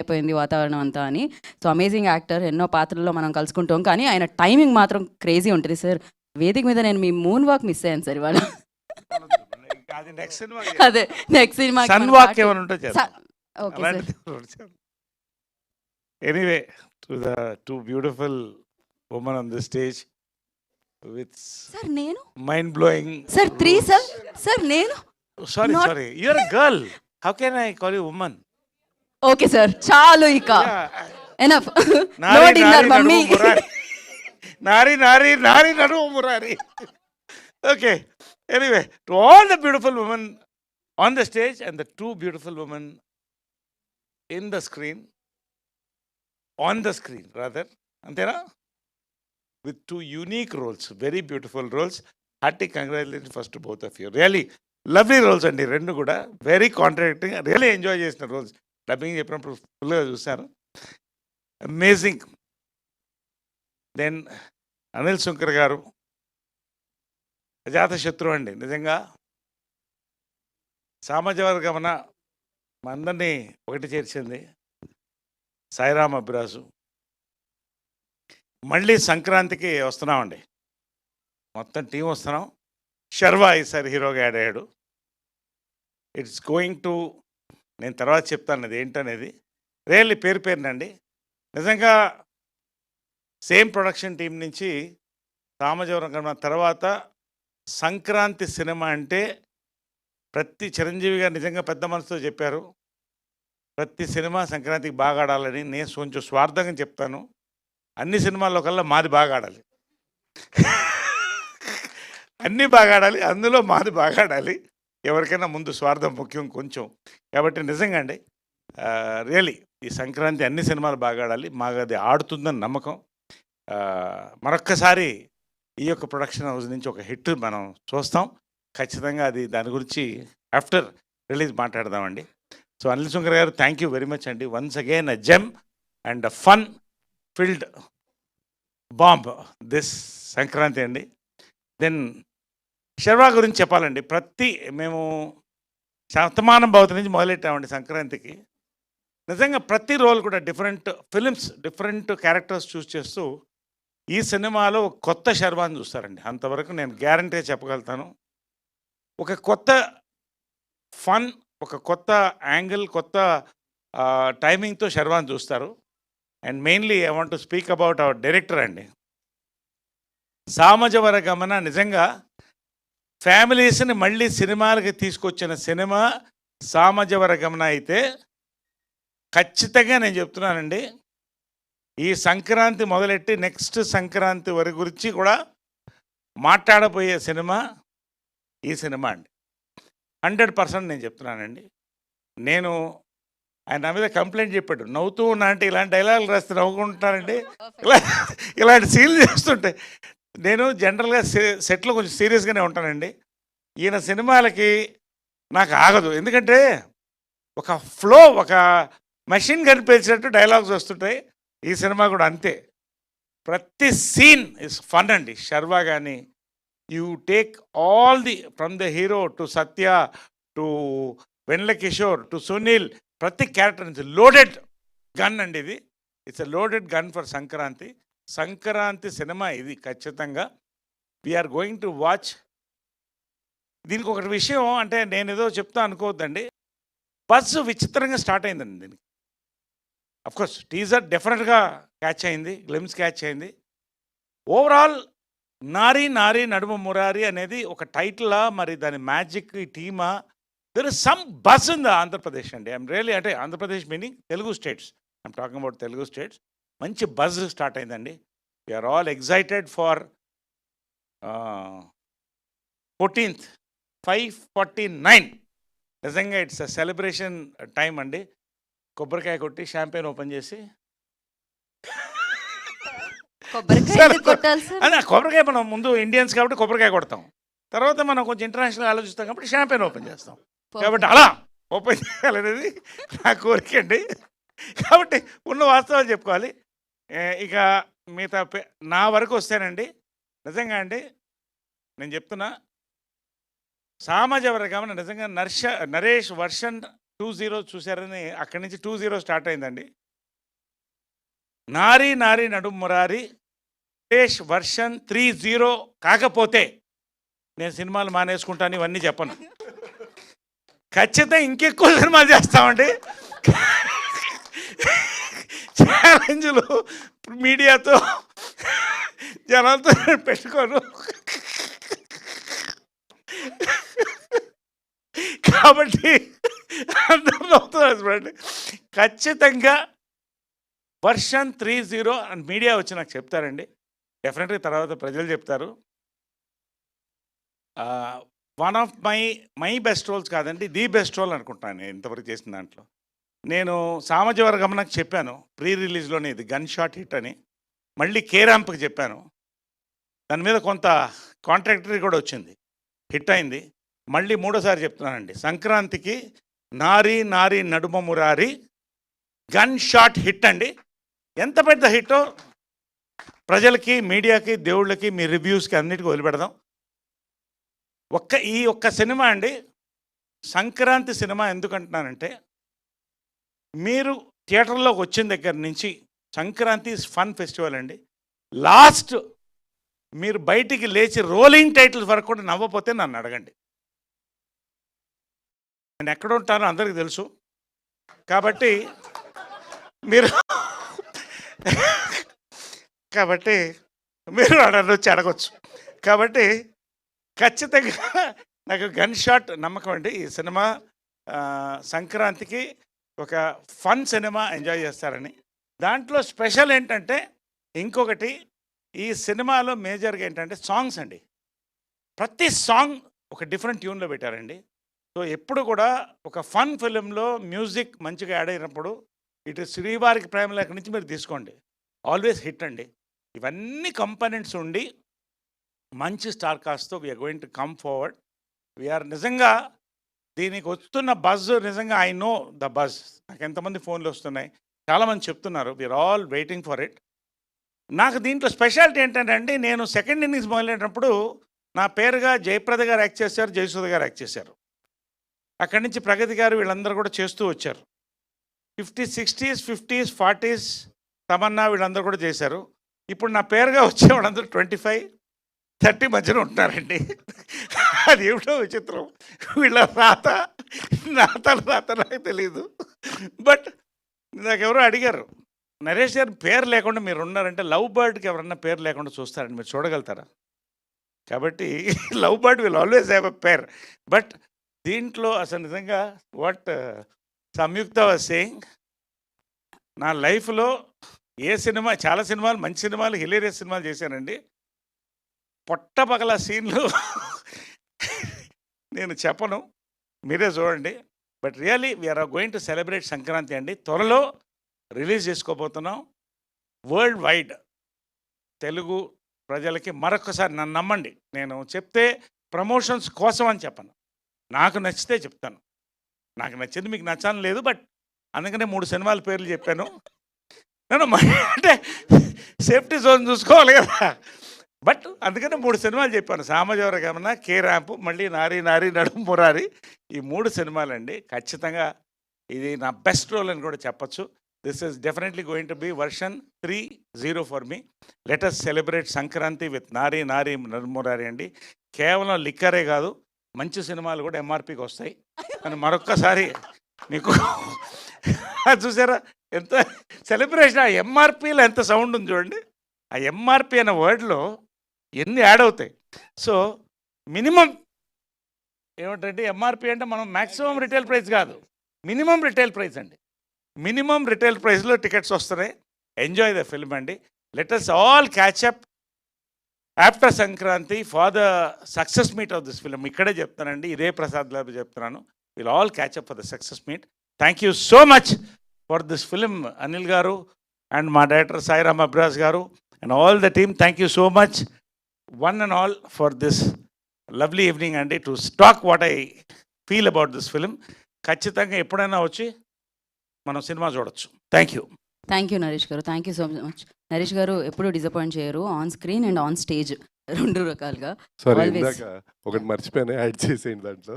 అయిపోయింది వాతావరణం అంతా అని. సో అమేజింగ్ యాక్టర్, ఎన్నో పాత్రల్లో మనం కలుసుకుంటాం. కానీ ఆయన టైమింగ్ మాత్రం క్రేజీ ఉంటుంది సార్. వేదిక మీద నేను మీ మూన్ వాక్ మిస్ అయ్యాను సార్ ఇవాళ. అది నెక్స్ట్ సినిమా అదే నెక్స్ట్ సినిమా సన్ వాక్ ఏమైనా ఉంటే చేద్దాం. Okay sir. Anyway, to the two beautiful women on the stage with sir నేను mind blowing. Sir 3 sir. Sir నేను sorry Not- sorry, you are a girl, how can I call you women? Okay sir, చాలు ఇక enough. No Nari dinner Nari mummy. Naduma Murari, Nari Nari Nari Naduma Murari. Okay, anyway, to all the beautiful women on the stage and the two beautiful women in the screen, on the screen rather, అంతేనా? With two unique roles, very beautiful roles. Hearty congratulation first both of you. Really lovely roles అండి రెండు కూడా, very contrasting, really enjoy చేసిన roles. Dubbing చెప్పినప్పుడు ఫుల్గా చూశాను, amazing. Then Anil Shankar గారు అజాత శత్రువు అండి నిజంగా. సామాజిక మా అందరినీ ఒకటి చేర్చింది. సాయిరామ్ అభిరాజు. మళ్ళీ సంక్రాంతికి వస్తున్నామండి, మొత్తం టీం వస్తున్నాం. శర్వా ఈసారి హీరోగా యాడ్ అయ్యాడు. ఇట్స్ గోయింగ్ టు, నేను తర్వాత చెప్తాను అది ఏంటనేది. రియల్లీ పేరు పేరునండి నిజంగా. సేమ్ ప్రొడక్షన్ టీం నుంచి సామాజిక తర్వాత సంక్రాంతి సినిమా అంటే ప్రతి చిరంజీవి గారు నిజంగా పెద్ద మనసుతో చెప్పారు, ప్రతి సినిమా సంక్రాంతికి బాగా ఆడాలని. నేను కొంచెం స్వార్థంగా చెప్తాను, అన్ని సినిమాల్లో కల్లా మాది బాగా ఆడాలి, అన్నీ బాగా ఆడాలి, అందులో మాది బాగా ఆడాలి. ఎవరికైనా ముందు స్వార్థం ముఖ్యం కొంచెం. కాబట్టి నిజంగా అండి, రియలీ ఈ సంక్రాంతి అన్ని సినిమాలు బాగా ఆడాలి, మాకు అది ఆడుతుందని నమ్మకం. మరొక్కసారి ఈ యొక్క ప్రొడక్షన్ హౌస్ నుంచి ఒక హిట్ మనం చూస్తాం ఖచ్చితంగా. అది దాని గురించి ఆఫ్టర్ రిలీజ్ మాట్లాడదామండి. సో అనిల్ శంకర్ గారు, థ్యాంక్ యూ వెరీ మచ్ అండి. Once again a gem and a fun field bomb this Sankranti అండి. దెన్ శర్వా గురించి చెప్పాలండి. మేము శతమానం భవతి నుంచి మొదలెట్టామండి సంక్రాంతికి. నిజంగా ప్రతి రోల్ కూడా డిఫరెంట్ ఫిలిమ్స్, డిఫరెంట్ క్యారెక్టర్స్ చూస్ చేస్తూ ఈ సినిమాలో కొత్త శర్వాని చూస్తారండి. అంతవరకు నేను గ్యారంటీగా చెప్పగలుగుతాను. ఒక కొత్త ఫన్, ఒక కొత్త యాంగిల్, కొత్త టైమింగ్తో శర్వాని చూస్తారు. And mainly I want to speak about our director అండి. సామజవర గమన నిజంగా ఫ్యామిలీస్ని మళ్ళీ సినిమాలకి తీసుకొచ్చిన సినిమా సామజవర గమన అయితే ఖచ్చితంగా నేను చెప్తున్నానండి, ఈ సంక్రాంతి మొదలెట్టి నెక్స్ట్ సంక్రాంతి వరకు గురించి కూడా మాట్లాడబోయే సినిమా ఈ సినిమా అండి. 100% నేను చెప్తున్నానండి. నేను ఆయన నా మీద కంప్లైంట్ చెప్పాడు, నవ్వుతూ ఉన్నా అంటే ఇలాంటి డైలాగులు రాస్తే నవ్వుకుంటున్నానండి, ఇలాంటి సీన్లు చేస్తుంటే. నేను జనరల్గా సెట్లో కొంచెం సీరియస్గానే ఉంటానండి. ఈయన సినిమాలకి నాకు ఆగదు, ఎందుకంటే ఒక ఫ్లో, ఒక మెషిన్ కనిపించినట్టు డైలాగ్స్ వస్తుంటాయి. ఈ సినిమా కూడా అంతే, ప్రతి సీన్ ఇస్ ఫన్ అండి. శర్వా కానీ you take all the from the hero to Satya to Vennela Kishore to Sunil, ప్రతి క్యారెక్టర్ నుంచి లోడెడ్ గన్ అండి ఇది. It's a loaded gun for Sankranti. Sankranti cinema ఇది ఖచ్చితంగా. We're going to watch. దీనికి ఒకటి విషయం అంటే, నేను ఏదో చెప్తా అనుకోవద్దండి, బస్ విచిత్రంగా స్టార్ట్ అయిందండి దీనికి. అఫ్కోర్స్ టీజర్ డెఫినెట్గా క్యాచ్ అయింది, గ్లిమ్స్ క్యాచ్ అయింది. ఓవరాల్ నారీ నారీ నడుమ మురారి అనేది ఒక టైటిలా, మరి దాని మ్యాజిక్ టీమా, there is some buzz in the Andhra Pradesh అండి. ఐఎమ్ రియలీ, అంటే Andhra Pradesh meaning Telugu states, I'm talking about Telugu states. మంచి బజ్ స్టార్ట్ అయిందండి. We're all excited for 14th 5:49. నిజంగా ఇట్స్ అ సెలబ్రేషన్ టైం అండి. కొబ్బరికాయ కొట్టి షాంపెయిన్ ఓపెన్ చేసి, కొబ్బరికాయ మనం ముందు ఇండియన్స్ కాబట్టి కొబ్బరికాయ కొడతాం, తర్వాత మనం కొంచెం ఇంటర్నేషనల్ ఆలోచిస్తాం కాబట్టి షాంపెయిన్ ఓపెన్ చేస్తాం. కాబట్టి అలా ఓపెన్ చేయాలనేది నా కోరిక అండి. కాబట్టి ఉన్న వాస్తవాలు చెప్పుకోవాలి. ఇక మిగతా నా వరకు వస్తేనండి, నిజంగా అండి నేను చెప్తున్నా, సామాజిక వర్గం నిజంగా నరేష్ వర్షన్ 20 చూసారని అక్కడి నుంచి 20 స్టార్ట్ అయిందండి. నారీ నారీ నడుం మురారి వర్షన్ 30 కాకపోతే నేను సినిమాలు మానేసుకుంటాను, ఇవన్నీ చెప్పను. ఖచ్చితంగా ఇంకెక్కువ సినిమాలు చేస్తామండి. ఛాలెంజ్లు మీడియాతో జనాలతో పెట్టుకోను. కాబట్టి అందరూ నవ్వుతున్నారు చూడండి. ఖచ్చితంగా వర్షన్ 30 అని మీడియా వచ్చి నాకు చెప్తారండి. డెఫినెట్గా తర్వాత ప్రజలు చెప్తారు. One of my best roles కాదండి, ది బెస్ట్ రోల్ అనుకుంటాను నేను ఇంతవరకు చేసిన దాంట్లో. నేను సామజవర గమనకు చెప్పాను ప్రీ రిలీజ్లోనే, ఇది గన్ షాట్ హిట్ అని. మళ్ళీ కేరాంప్కి చెప్పాను, దాని మీద కొంత కాంట్రాక్టరీ కూడా వచ్చింది, హిట్ అయింది. మళ్ళీ మూడోసారి చెప్తున్నానండి, సంక్రాంతికి నారీ Naari Naduma Murari gun shot hit అండి. ఎంత పెద్ద హిట్టో ప్రజలకి, మీడియాకి, దేవుళ్ళకి, మీ రివ్యూస్కి అన్నిటికీ వదిలిపెడదాం. ఈ ఒక్క సినిమా అండి, సంక్రాంతి సినిమా ఎందుకంటున్నానంటే, మీరు థియేటర్లోకి వచ్చిన దగ్గర నుంచి సంక్రాంతి ఫన్ ఫెస్టివల్ అండి. లాస్ట్ మీరు బయటికి లేచి రోలింగ్ టైటిల్స్ వరకు కూడా నవ్వపోతే నన్ను అడగండి. నేను ఎక్కడ ఉంటానో అందరికీ తెలుసు. కాబట్టి మీరు నన్ను వచ్చి అడగచ్చు. కాబట్టి ఖచ్చితంగా నాకు గన్ షాట్ నమ్మకం అండి. ఈ సినిమా సంక్రాంతికి ఒక ఫన్ సినిమా ఎంజాయ్ చేస్తారని. దాంట్లో స్పెషల్ ఏంటంటే, ఇంకొకటి ఈ సినిమాలో మేజర్గా ఏంటంటే సాంగ్స్ అండి. ప్రతి సాంగ్ ఒక డిఫరెంట్ ట్యూన్లో పెట్టారండి. సో ఎప్పుడు కూడా ఒక ఫన్ ఫిలింలో మ్యూజిక్ మంచిగా యాడ్ అయినప్పుడు, ఇటు శ్రీవారికి ప్రేమలేఖ నుంచి మీరు తీసుకోండి, ఆల్వేస్ హిట్ అండి. ఇవన్నీ కంపోనెంట్స్ ఉండి మంచి స్టార్ కాస్ట్తో we're going to come forward. We're నిజంగా దీనికి వస్తున్న బజ్, నిజంగా ఐ నో ద బజ్. నాకు ఎంతమంది ఫోన్లు వస్తున్నాయి, చాలామంది చెప్తున్నారు, we're all waiting for it. నాకు దీంట్లో స్పెషాలిటీ ఏంటంటే అండి, నేను సెకండ్ ఇన్నింగ్స్ మొదలైనప్పుడు నా పేరుగా జయప్రద గారు యాక్ట్ చేశారు, జయసుధ గారు యాక్ట్ చేశారు. అక్కడి నుంచి ప్రగతి గారు వీళ్ళందరూ కూడా చేస్తూ వచ్చారు. 50s, 60s, 50s, 40s Tamannaah వీళ్ళందరూ కూడా చేశారు. ఇప్పుడు నా పేరుగా వచ్చే వాళ్ళందరూ 25, 30 మధ్యన ఉంటున్నారండి. అది ఏమిటో విచిత్రం, వీళ్ళ రాత నాకు తెలీదు. బట్ నాకెవరో అడిగారు, నరేష్ గారు పేరు లేకుండా మీరు ఉన్నారంటే లవ్ బర్డ్కి ఎవరన్నా పేరు లేకుండా చూస్తారండి, మీరు చూడగలుగుతారా? కాబట్టి love bird will always have a pair. But దీంట్లో అసలు నిజంగా వాట్ సంయుక్త వాజ్ సేయింగ్, నా లైఫ్లో ఏ సినిమా, చాలా సినిమాలు, మంచి సినిమాలు, హిలేరియస్ సినిమాలు చేశానండి. పొట్టపగల సీన్లు నేను చెప్పను, మీరే చూడండి. But really we're going to celebrate Sankranti అండి. త్వరలో రిలీజ్ చేసుకోబోతున్నాం వరల్డ్ వైడ్. తెలుగు ప్రజలకి మరొకసారి నన్ను నమ్మండి, నేను చెప్తే ప్రమోషన్స్ కోసం అని చెప్పను, నాకు నచ్చితే చెప్తాను. నాకు నచ్చింది మీకు నచ్చాలని లేదు, బట్ అందుకనే 3 సినిమాల పేర్లు చెప్పాను. నేను అంటే సేఫ్టీ జోన్ చూసుకోవాలి కదా. బట్ అందుకనే 3 సినిమాలు చెప్పాను, సామజవర గమన, కే ర్యాంప్, మళ్ళీ నారీ నారీ నడుం మురారి. ఈ 3 సినిమాలండి. ఖచ్చితంగా ఇది నా బెస్ట్ రోల్ అని కూడా చెప్పచ్చు. This is definitely going to be version 30 for me. Let us celebrate Sankranti with నారీ నారీ నడుం మురారి అండి. కేవలం లిక్కరే కాదు, మంచి సినిమాలు కూడా ఎంఆర్పికి వస్తాయి. అని మరొక్కసారి మీకు చూసారా ఎంత సెలబ్రేషన్, ఆ ఎంఆర్పిలో ఎంత సౌండ్ ఉంది చూడండి. ఆ ఎంఆర్పి అనే వర్డ్లో ఎన్ని యాడ్ అవుతాయి. సో మినిమం ఏమిటంటే, ఎంఆర్పి అంటే మనం మ్యాక్సిమం రిటైల్ ప్రైస్ కాదు, మినిమం రిటైల్ ప్రైస్ అండి. మినిమం రిటైల్ ప్రైస్లో టికెట్స్ వస్తున్నాయి. ఎంజాయ్ ద ఫిల్మ్ అండి. Let us all catch up after Sankranti for the success meet of this film. ఇక్కడే చెప్తానండి, ఇదే ప్రసాద్ లాబ్ చెప్తున్నాను. Will all catch up for the success meet. Thank you so much for this film Anil గారు and మా director Sairam Abraj గారు and all the team. Thank you so much, one and all, for this lovely evening and to talk what I feel about this film. ఖచ్చితంగా ఎప్పుడైనా వచ్చి మనం cinema చూడొచ్చు. Thank you. Thank you Naresh garu, thank you so much. Naresh garu ఎప్పుడు disappoint చేయరు, on screen and on stage 2 రకాలుగా. సరే, ఇందాక ఒకటి మర్చిపోయాను, యాడ్ చేసేయండి దాంట్లో.